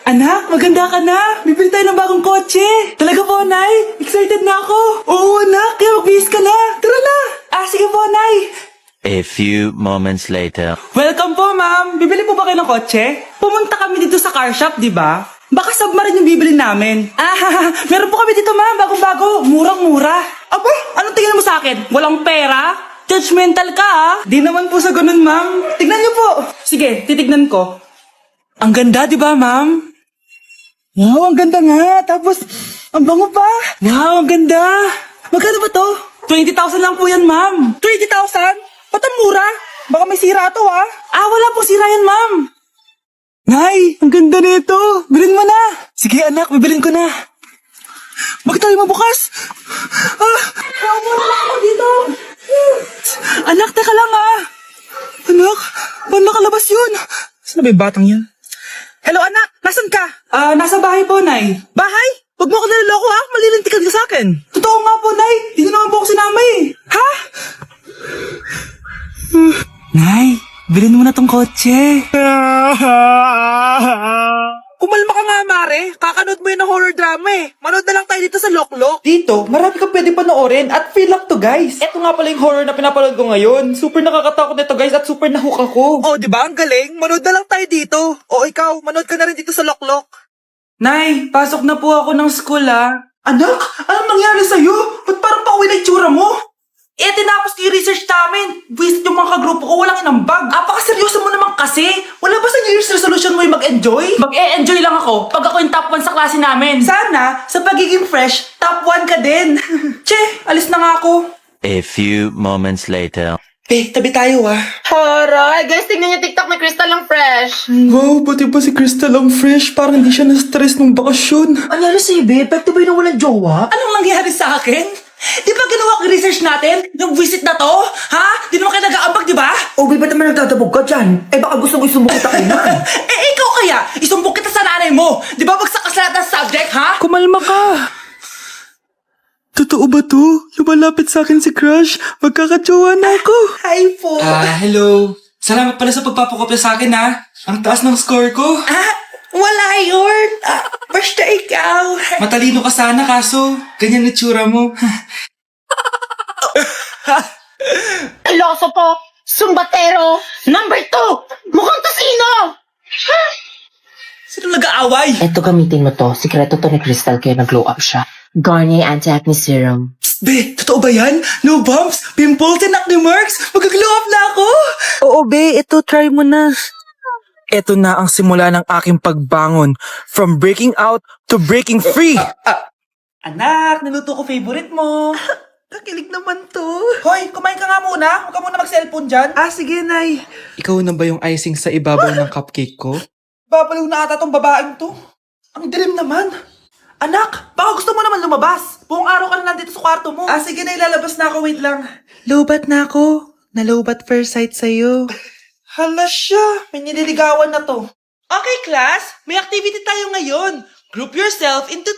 Anak, maganda ka na. Bibili tayo ng bagong kotse. Talaga po, Nay? Excited na ako. Oo, anak. Kaya magbihis ka na. Tara na. Sige po, Nay. A few moments later. Welcome po, ma'am. Bibili po ba kayo ng kotse? Pumunta kami dito sa car shop, di ba? Baka submarine yung bibili namin. Meron po kami dito, ma'am. Bagong-bago. Murang-mura. Aba, anong tingin mo sa akin? Walang pera? Judgmental ka, ah. Di naman po sa ganun, ma'am. Tignan niyo po. Sige, titignan ko. Ang ganda, di ba, ma'am? Wow, ang ganda nga. Tapos, ang bango pa. Wow, ang ganda. Magkano ba to? 20,000 lang po yan, ma'am. 20,000? Ba't ang mura? Baka may sira to, ah. Wala po sira yan, ma'am. Nay, ang ganda nito. Bilhin mo na. Sige, anak, bibilin ko na. Bakit tayo mabukas? Mura lang ako dito. Anak, teka lang, ah. Anak, paano nakalabas yun? Saan na ba yung batang yan? Hello, anak! Nasaan ka? Nasa bahay po, Nay. Bahay? Huwag mo ako naliloko, ha? Malilintikan ka sa akin. Totoo nga po, Nay. Di niyo naman po ako sinama, eh. Ha? Nay, bilhin mo na tong kotse. Kumalma ka nga, Mare. Kakanood mo yun ng horror drama, eh. Manood na lang tayo dito sa Loklok. Dito, marami kang pwede panoorin at feel up to, guys. Ito nga pala yung horror na pinapanood ko ngayon. Super nakakatakot nito, guys, at super nahook ako. Oh, di ba? Ang galing. Manood na lang tayo dito. O ikaw, manood ka na rin dito sa Loklok. Nay, pasok na po ako ng school, ah. Anak, anong nangyari sa'yo? Ba't parang pauwi na itsura mo? Tinapos ko yung research namin. Visit yung mga kagrupo ko, walang inambag. Apakaseryoso mo naman kasi. Wala ba sa New Year's resolution mo yung mag-enjoy? Mag-e-enjoy lang ako pag ako yung top 1 sa klase namin. Sana, sa pagiging fresh, top 1 ka din. Che, alis na nga ako. A few moments later. Tabi tayo, ah. Aray, guys, tingnan niyo TikTok ni Crystal ang fresh. Wow, pati ba si Crystal ang fresh? Parang hindi siya na-stress nung bakasyon. Ano si Ibe? Epekto ba yun ng walang jowa? Anong nangyari sa akin? Di ba ginawa ko research natin? Yung visit na to? Ha? Di naman kayo nag-aambag, di ba? O, ba't naman nagdadabog ka dyan? Baka gusto mo isumbong kita kainan. Ikaw kaya? Isumbong kita sa nanay mo. Di ba bagsak ka sa lahat ng subject, ha? Kumalma ka. Totoo ba to? Lumalapit sa akin si Crush. Magkakajowa na ako. Hi po. Hello. Salamat pala sa pagpapakopya sa akin, ha? Ang taas ng score ko. Wala yun. Basta ikaw. Matalino ka sana, kaso ganyan itsura mo. Iloso po, sumbatero, number 2, mukhang tasino! Sino nag-aaway? Eto, gamitin mo to. Sikreto to ni Crystal kaya nag-glow up siya. Garnier Anti-Acne Serum. Psst, be, totoo ba yan? No bumps, pimples, and acne marks? Mag-glow up na ako. Oo, be, ito, try mo na. Ito na ang simula ng aking pagbangon. From breaking out to breaking free. Anak, naluto ko favorite mo. Nakilig naman to. Hoy, kumain ka nga muna. Huwag ka muna mag-cellphone dyan. Sige, Nay. Ikaw na ba yung icing sa ibabaw ng cupcake ko? Babaliw na ata tong babaeng to. Ang dilim naman. Anak, baka gusto mo naman lumabas. Buong araw ka na nandito sa kwarto mo. Sige na, ilalabas na ako. Wait lang. Lobat na ako. Nalobat first sight sa'yo. Hala siya. May nililigawan na to. Okay, class. May activity tayo ngayon. Group yourself into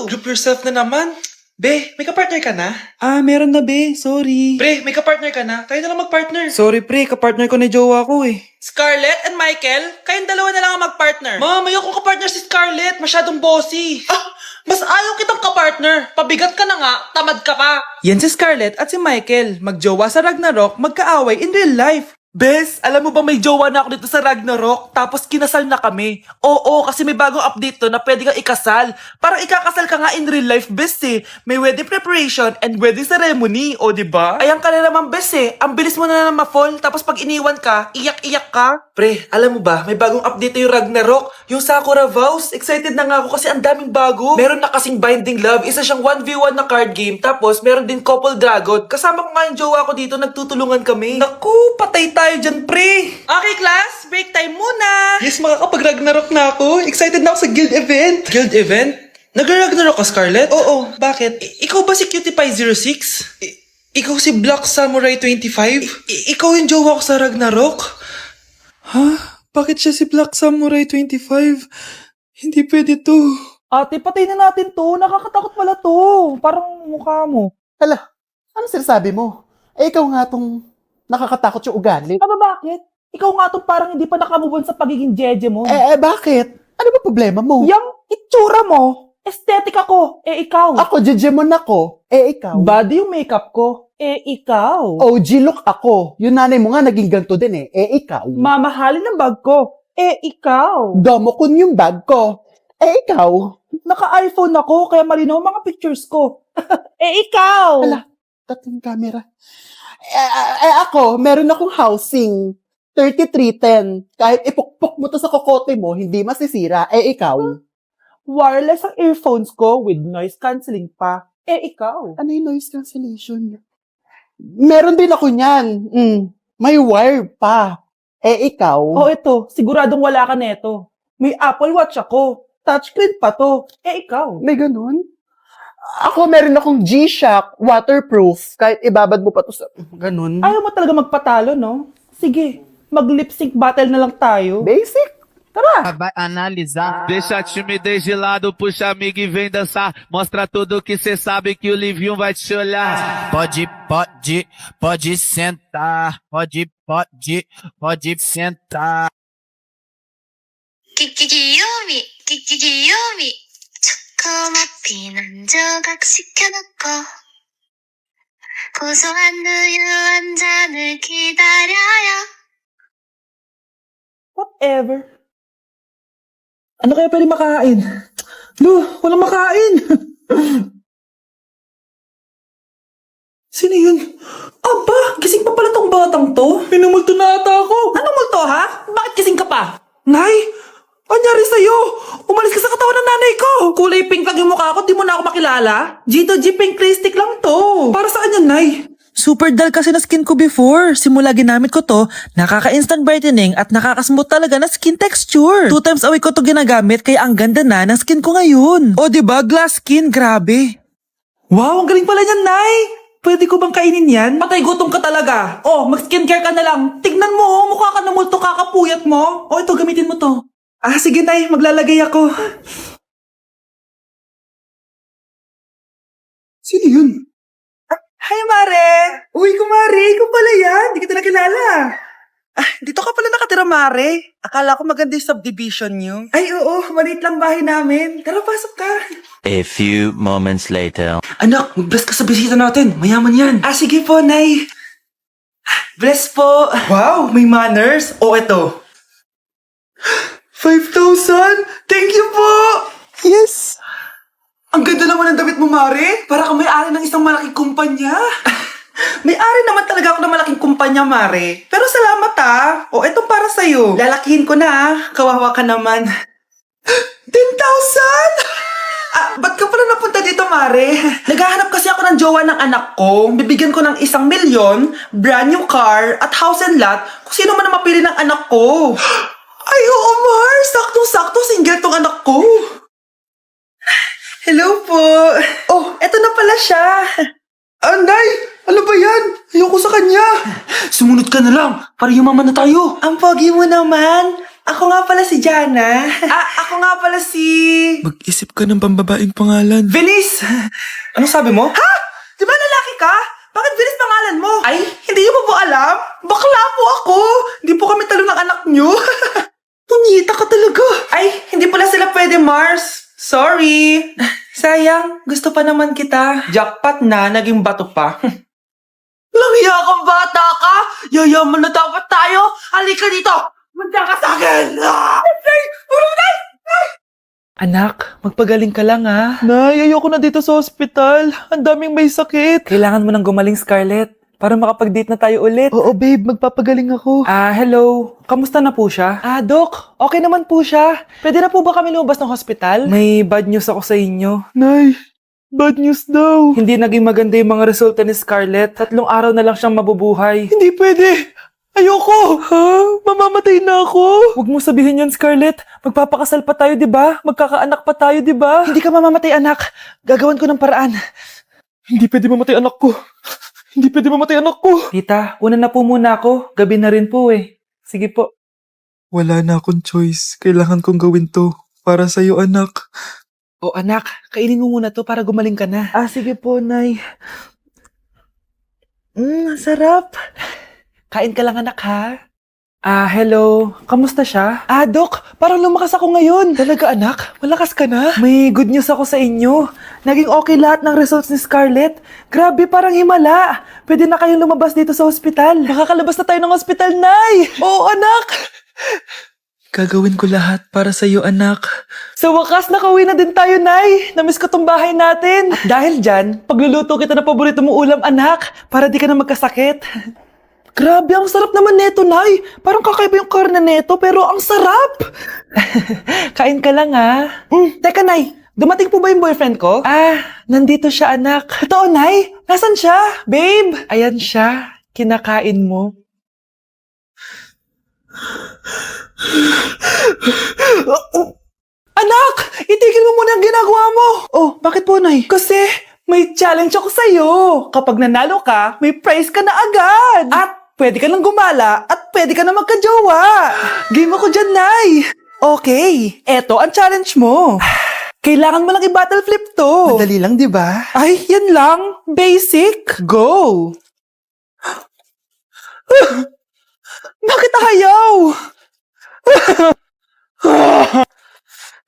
2. Group yourself na naman. Be, may kapartner ka na? Meron na, be. Sorry. Pre, may kapartner ka na? Tayo na lang magpartner. Sorry, pre. Kapartner ko na jowa ko eh. Scarlett and Michael, kayong dalawa na lang ang magpartner. Ma'am, ayoko kapartner si Scarlett. Masyadong bossy. Mas ayaw kitang kapartner. Pabigat ka na nga, tamad ka pa. Yan si Scarlett at si Michael. Magjowa sa Ragnarok, magkaaway in real life. Bes, alam mo ba may jowa na ako dito sa Ragnarok, tapos kinasal na kami. Oo, kasi may bagong update to na pwede kang ikasal. Parang ikakasal ka nga in real life, bes eh. May wedding preparation and wedding ceremony, o diba? Ayan ka na naman, bes eh. Ang bilis mo na ma-fall, tapos pag iniwan ka, iyak-iyak ka. Pre, alam mo ba, may bagong update na yung Ragnarok, yung Sakura Vows. Excited na nga ako kasi ang daming bago. Meron na kasing Binding Love, isa siyang 1v1 na card game, tapos meron din Couple Dragon. Kasama ko nga yung jowa ko dito, nagtutulungan kami. Naku, patay tayo dyan, pre. Okay, class, break time muna. Yes, makakapag-Ragnarok na ako. Excited na ako sa guild event. Guild event? Nag-Ragnarok ka, Scarlett? Oo, bakit? Ikaw ba si Cutie Pie 06? Ikaw si Black Samurai 25? Ikaw yung jowa ko sa Ragnarok? Bakit siya si Black Samurai 25? Hindi pwede to. Ate, patay na natin to. Nakakatakot pala to. Parang mukha mo. Hala, ano sinasabi mo? Ikaw nga tong nakakatakot yung ugali. Bakit? Ikaw nga tong parang hindi pa nakamubon sa pagiging jeje mo. Bakit? Ano ba problema mo? Yung itsura mo, aesthetic ako, ikaw. Ako, Jejemon ako. Ikaw. Body yung makeup ko, ikaw. OG look ako. Yung nanay mo nga naging ganito din ikaw. Mamahalin ng bag ko, ikaw. Domokun yung bag ko. Ikaw. Naka-iPhone ako, kaya malinaw ang mga pictures ko. Ikaw. Hala, tatlong camera. Ako, meron akong housing. 3310. Kahit ipukpok mo to sa kokote mo, hindi masisira. Ikaw. Wireless ang earphones ko with noise cancelling pa. Ikaw. Ano yung noise cancellation? Meron din ako niyan. May wire pa. Ikaw. Oh, ito. Siguradong wala ka neto. May Apple Watch ako. Touchscreen pa to. Ikaw. May ganun? Ako, meron akong G-Shock, waterproof. Kahit ibabad mo pa to sa... Ganun. Ayaw mo talaga magpatalo, no? Sige, mag-lip sync battle na lang tayo. Basic. Tara! Vai analisar. Deixa a timidez de lado, puxa amigo e vem dançar. Mostra tudo que cê sabe que o Livinho vai te olhar. Pode sentar. Pode sentar. キキキヨミ조그맣이 남조각 시켜놓고 고소한 우유 한 잔을 기다려요. Whatever. Ano kaya pwede makain? Walang makain. Sino yun? Aba, gising pa pala tong batang to. Minumulto na ata ako. Anong multo, ha? Bakit gising ka pa? Nay, anyari sa'yo? Umalis ka sa katawan ng nanay ko. Kulay pink lang yung mukha ko, di mo na ako makilala. G2G pink lipstick lang to. Para saan yan, Nay? Super dull kasi na skin ko before. Simula ginamit ko to, nakaka-instant brightening at nakaka-smooth talaga na skin texture. 2 times a week ko to ginagamit kaya ang ganda na ng skin ko ngayon. O diba, glass skin, grabe. Wow, ang galing pala niyan, Nay. Pwede ko bang kainin yan? Patay gutom ka talaga. Oh, mag-skincare ka na lang. Tignan mo, mukha ka na multo kakapuyat mo. Oh, ito, gamitin mo to. Ah, sige, Nay, maglalagay ako. Sino yun? Hi, Mare! Uy, kumare, ikaw pala yan. Di kita nakilala. Dito ka pala nakatira, Mare. Akala ko maganda yung subdivision niyo. Ay, oo, maliit lang bahay namin. Tara, pasok ka. A few moments later. Anak, mag-bless ka sa bisita natin. Mayaman yan. Ah, sige po, Nay. Bless po. Wow, may manners. O, eto. 5,000? Thank you po! Yes! Ang ganda naman ng damit mo, Mare. Para kang may-ari ng isang malaking kumpanya. May-ari naman talaga ako ng malaking kumpanya, Mare. Pero salamat O, etong para sa'yo. Lalakihin ko na Kawawa ka naman. 10,000? Ba't ka pala napunta dito, Mare? Naghahanap kasi ako ng jowa ng anak ko. Bibigyan ko ng 1,000,000, brand new car, at house and lot kung sino man ang mapili ng anak ko. Ay, oo, Mar! Saktong-sakto, single tong anak ko. Hello po. Oh, eto na pala siya. Nay! Ano ba yan? Ayoko sa kanya. Sumunod ka na lang, para yumaman na tayo. Ang pogi mo naman. Ako nga pala si Jana. Ako nga pala si... Mag-isip ka ng pambabaing pangalan. Venice! Anong sabi mo? Ha? Di ba lalaki ka? Bakit Venice pangalan mo? Ay, hindi niyo po alam? Bakla po ako. Hindi po kami talo ng anak niyo. Punyita ka talaga. Ay, hindi pala sila pwede, Mars. Sorry. Sayang, gusto pa naman kita. Jackpot na, naging bato pa. Langya kang bata ka! Yayaman na dapat tayo! Halika dito! Manda ka sa akin! Anak, magpagaling ka lang ha. Nay, ayoko na dito sa ospital. Ang daming may sakit. Kailangan mo nang gumaling, Scarlett, para makapag-date na tayo ulit. Oo, babe. Magpapagaling ako. Hello. Kamusta na po siya? Doc, okay naman po siya. Pwede na po ba kami lumabas ng hospital? May bad news ako sa inyo. Nay, bad news daw. Hindi naging maganda yung mga resulta ni Scarlett. 3 araw na lang siyang mabubuhay. Hindi pwede. Ayoko. Ha? Mamamatay na ako. Huwag mo sabihin yun, Scarlett. Magpapakasal pa tayo, di ba? Magkakaanak pa tayo, di ba? Hindi ka mamamatay, anak. Gagawan ko ng paraan. Hindi pwede mamatay anak ko. Hindi pwede mamatay anak ko. Tita, una na po muna ako. Gabi na rin po eh. Sige po. Wala na akong choice. Kailangan kong gawin to. Para sa'yo, anak. O anak, kainin mo muna to para gumaling ka na. Sige po, Nay. Sarap. Kain ka lang, anak, ha? Hello. Kamusta siya? Dok, parang lumakas ako ngayon. Talaga, anak? Malakas ka na? May good news ako sa inyo. Naging okay lahat ng results ni Scarlett. Grabe, parang himala. Pwede na kayong lumabas dito sa ospital. Makakalabas na tayo ng ospital, Nay! Oo, anak! Gagawin ko lahat para sa iyo, anak. Sa wakas, nakauwi na din tayo, Nay. Namiss ko tong bahay natin. At dahil dyan, pagluluto kita na paborito mong ulam, anak, para di ka na magkasakit. Grabe, ang sarap naman neto, Nay. Parang kakaiba yung karne neto, pero ang sarap. Kain ka lang, ha? Teka, Nay. Dumating po ba yung boyfriend ko? Nandito siya, anak. Totoo, Nay. Nasaan siya? Babe. Ayan siya. Kinakain mo. Anak! Itigil mo muna ang ginagawa mo! Oh, bakit po, Nay? Kasi may challenge ako sa'yo. Kapag nanalo ka, may prize ka na agad. At pwede ka nang gumala at pwede ka na magka-jowa. Game ako dyan, Nay. Okay, eto ang challenge mo. Kailangan mo lang i-battle flip to. Madali lang, di ba? Ay, yan lang. Basic. Go! Bakit ayaw?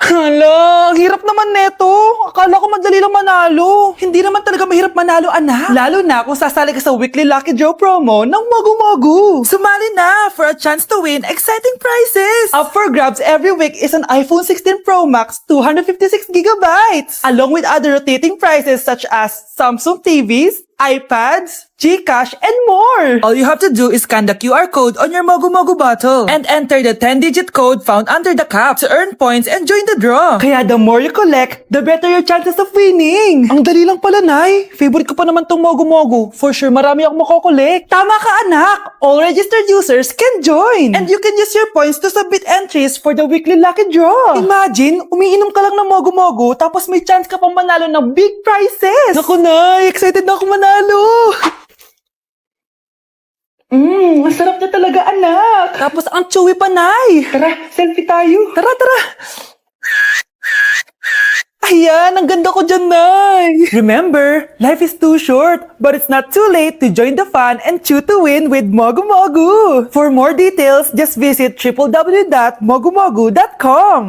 Hala, ang hirap naman neto. Akala ko madali lang manalo. Hindi naman talaga mahirap manalo, anak. Lalo na kung sasali ka sa weekly Lucky Draw promo ng Mogu-Mogu. Sumali na for a chance to win exciting prizes. Up for grabs every week is an iPhone 16 Pro Max 256 gigabytes, along with other rotating prizes such as Samsung TVs, iPads, GCash, and more! All you have to do is scan the QR code on your Mogu-Mogu bottle and enter the 10-digit code found under the cap to earn points and join the draw. Kaya the more you collect, the better your chances of winning. Ang dali lang pala, Nay. Favorite ko pa naman tong Mogu-Mogu. For sure, marami akong makokolek. Tama ka, anak! All registered users can join! And you can use your points to submit entries for the weekly lucky draw. Imagine, umiinom ka lang ng Mogu-Mogu tapos may chance ka pang manalo ng big prizes! Naku, Nay! Excited na ako manalo! Masarap na talaga, anak. Tapos ang chewy pa, Nay. Tara, selfie tayo. Tara, tara. Ayan, ang ganda ko dyan, Nay. Remember, life is too short, but it's not too late to join the fun and chew to win with Mogu-Mogu. For more details, just visit www.mogumogu.com.